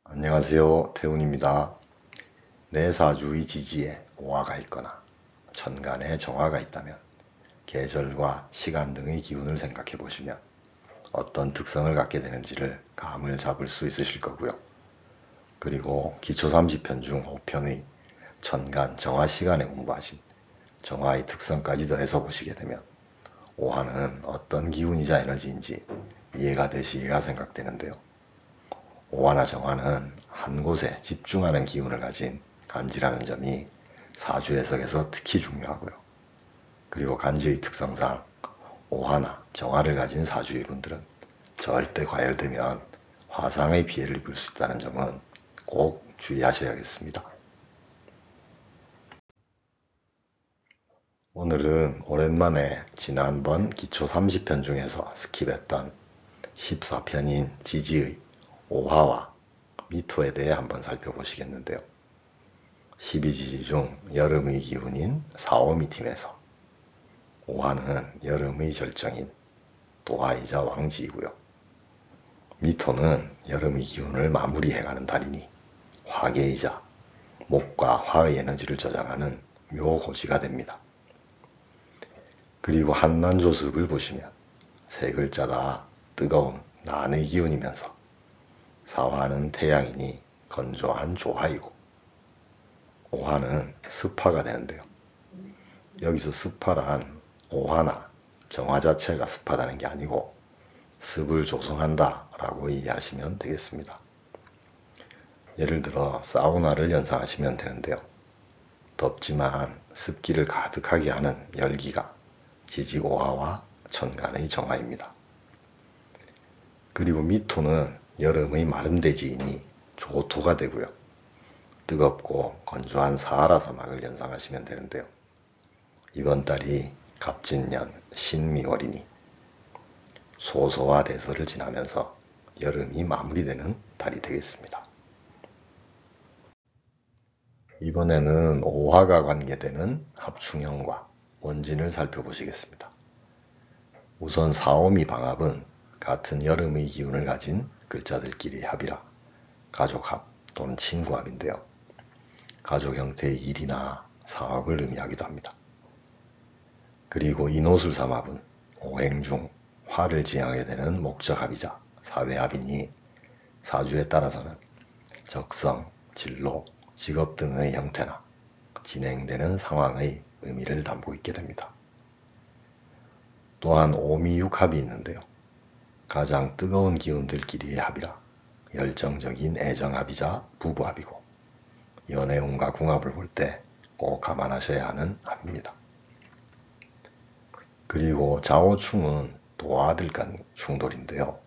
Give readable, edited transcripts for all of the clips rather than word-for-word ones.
안녕하세요. 태훈입니다. 내 사주의 지지에 오화가 있거나 천간에 정화가 있다면 계절과 시간 등의 기운을 생각해 보시면 어떤 특성을 갖게 되는지를 감을 잡을 수 있으실 거고요. 그리고 기초 30편 중 5편의 천간 정화 시간에 공부하신 정화의 특성까지 더해서 보시게 되면 오화는 어떤 기운이자 에너지인지 이해가 되시리라 생각되는데요. 오화나 정화는 한 곳에 집중하는 기운을 가진 간지라는 점이 사주 해석에서 특히 중요하고요. 그리고 간지의 특성상 오화나 정화를 가진 사주의 분들은 절대 과열되면 화상의 피해를 입을 수 있다는 점은 꼭 주의하셔야겠습니다. 오늘은 오랜만에 지난번 기초 30편 중에서 스킵했던 14편인 지지의 오화와 미토에 대해 한번 살펴보시겠는데요. 12지지 중 여름의 기운인 사오미 팀에서 오화는 여름의 절정인 도화이자 왕지이고요. 미토는 여름의 기운을 마무리해가는 달이니 화계이자 목과 화의 에너지를 저장하는 묘고지가 됩니다. 그리고 한난조습을 보시면 세 글자가 뜨거운 난의 기운이면서 사화는 태양이니 건조한 조화이고 오화는 습화가 되는데요. 여기서 습화란 오화나 정화 자체가 습하다는 게 아니고 습을 조성한다 라고 이해하시면 되겠습니다. 예를 들어 사우나를 연상하시면 되는데요. 덥지만 습기를 가득하게 하는 열기가 지지오화와 천간의 정화입니다. 그리고 미토는 여름의 마른 대지이니 조토가 되고요. 뜨겁고 건조한 사하라 사막을 연상하시면 되는데요. 이번 달이 갑진년 신미월이니 소소와 대설을 지나면서 여름이 마무리되는 달이 되겠습니다. 이번에는 오화가 관계되는 합충형과 원진을 살펴보시겠습니다. 우선 사오미 방합은 같은 여름의 기운을 가진 글자들끼리의 합이라 가족합 또는 친구합인데요. 가족 형태의 일이나 사업을 의미하기도 합니다. 그리고 인호술삼합은 오행 중 화를 지향하게 되는 목적합이자 사회합이니 사주에 따라서는 적성, 진로, 직업 등의 형태나 진행되는 상황의 의미를 담고 있게 됩니다. 또한 오미육합이 있는데요. 가장 뜨거운 기운들끼리의 합이라 열정적인 애정합이자 부부합이고 연애운과 궁합을 볼 때 꼭 감안하셔야 하는 합입니다. 그리고 자오충은 도화들 간 충돌인데요.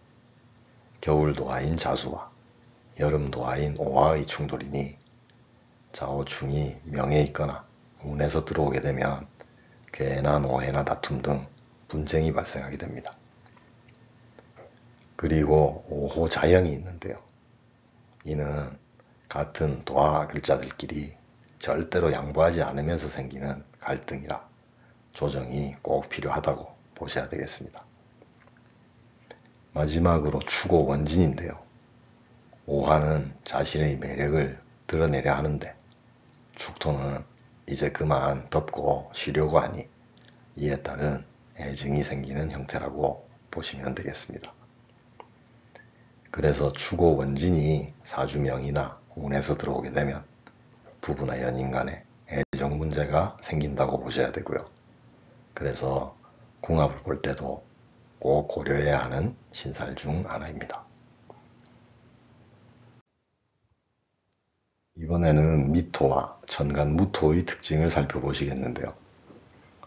겨울 도화인 자수와 여름 도화인 오화의 충돌이니 자오충이 명에 있거나 운에서 들어오게 되면 괴나 노해나 다툼 등 분쟁이 발생하게 됩니다. 그리고 오호 자형이 있는데요. 이는 같은 도화 글자들끼리 절대로 양보하지 않으면서 생기는 갈등이라 조정이 꼭 필요하다고 보셔야 되겠습니다. 마지막으로 추고 원진인데요. 오화는 자신의 매력을 드러내려 하는데 축토는 이제 그만 덮고 쉬려고 하니 이에 따른 애증이 생기는 형태라고 보시면 되겠습니다. 그래서 추고 원진이 사주명이나 운에서 들어오게 되면 부부나 연인 간에 애정 문제가 생긴다고 보셔야 되고요. 그래서 궁합을 볼 때도 꼭 고려해야 하는 신살 중 하나입니다. 이번에는 미토와 천간 무토의 특징을 살펴보시겠는데요.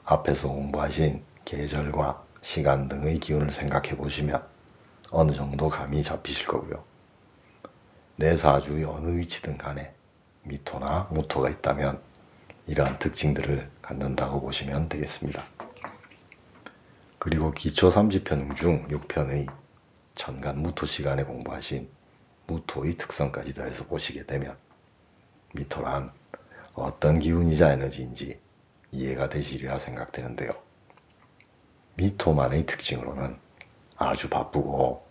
앞에서 공부하신 계절과 시간 등의 기운을 생각해 보시면 어느 정도 감이 잡히실 거고요. 내 사주의 어느 위치든 간에 미토나 무토가 있다면 이러한 특징들을 갖는다고 보시면 되겠습니다. 그리고 기초 30편 중 6편의 천간 무토 시간에 공부하신 무토의 특성까지 더해서 보시게 되면 미토란 어떤 기운이자 에너지인지 이해가 되시리라 생각되는데요. 미토만의 특징으로는 아주 바쁘고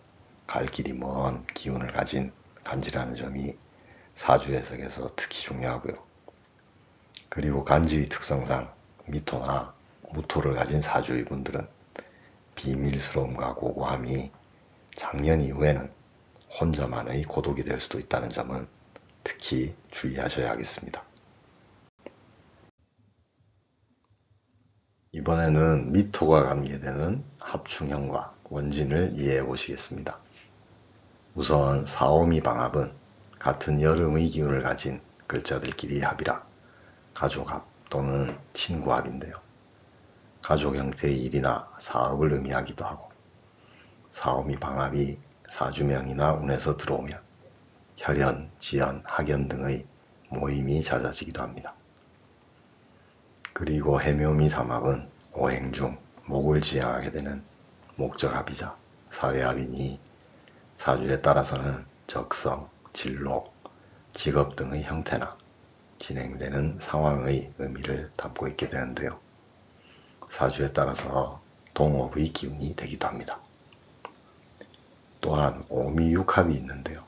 갈 길이 먼 기운을 가진 간지라는 점이 사주 해석에서 특히 중요하고요. 그리고 간지의 특성상 미토나 무토를 가진 사주의 분들은 비밀스러움과 고고함이 장년 이후에는 혼자만의 고독이 될 수도 있다는 점은 특히 주의하셔야 하겠습니다. 이번에는 미토가 관계되는 합충형과 원진을 이해해 보시겠습니다. 우선 사오미 방합은 같은 여름의 기운을 가진 글자들끼리의 합이라 가족합 또는 친구합인데요. 가족 형태의 일이나 사업을 의미하기도 하고, 사오미 방합이 사주명이나 운에서 들어오면 혈연, 지연, 학연 등의 모임이 잦아지기도 합니다. 그리고 해묘미 삼합은 오행 중 목을 지향하게 되는 목적합이자 사회합이니 사주에 따라서는 적성, 진로, 직업 등의 형태나 진행되는 상황의 의미를 담고 있게 되는데요. 사주에 따라서 동업의 기운이 되기도 합니다. 또한 오미육합이 있는데요.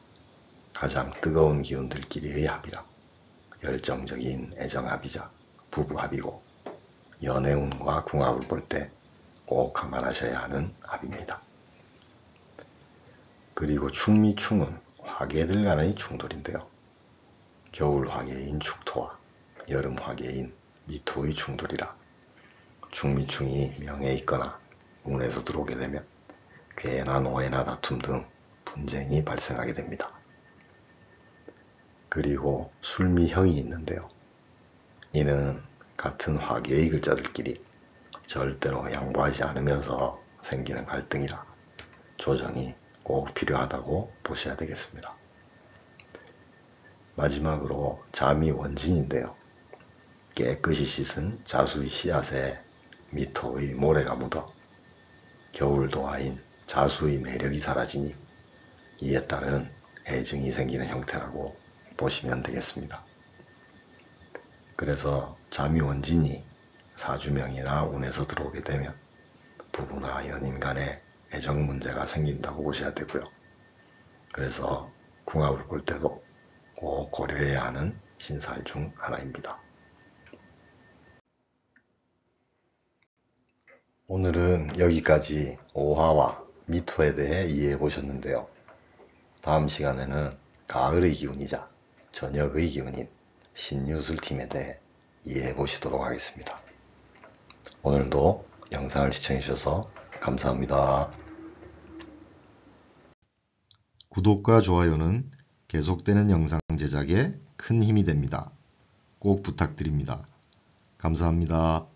가장 뜨거운 기운들끼리의 합이라 열정적인 애정합이자 부부합이고, 연애운과 궁합을 볼 때 꼭 감안하셔야 하는 합입니다. 그리고 충미충은 화계들 간의 충돌인데요. 겨울 화계인 축토와 여름 화계인 미토의 충돌이라 충미충이 명에 있거나 운에서 들어오게 되면 괴나 노예나 다툼 등 분쟁이 발생하게 됩니다. 그리고 술미형이 있는데요. 이는 같은 화계의 글자들끼리 절대로 양보하지 않으면서 생기는 갈등이라 조정이 꼭 필요하다고 보셔야 되겠습니다. 마지막으로 잠이 원진인데요. 깨끗이 씻은 자수의 씨앗에 미토의 모래가 묻어 겨울 도화인 자수의 매력이 사라지니 이에 따른 애증이 생기는 형태라고 보시면 되겠습니다. 그래서 잠이 원진이 사주명이나 운에서 들어오게 되면 부부나 연인 간에 애정 문제가 생긴다고 보셔야 되고요. 그래서 궁합을 볼 때도 꼭 고려해야 하는 신살 중 하나입니다. 오늘은 여기까지 오화와 미토에 대해 이해해 보셨는데요. 다음 시간에는 가을의 기운이자 저녁의 기운인 신유술팀에 대해 이해해 보시도록 하겠습니다. 오늘도 영상을 시청해 주셔서 감사합니다. 구독과 좋아요는 계속되는 영상 제작에 큰 힘이 됩니다. 꼭 부탁드립니다. 감사합니다.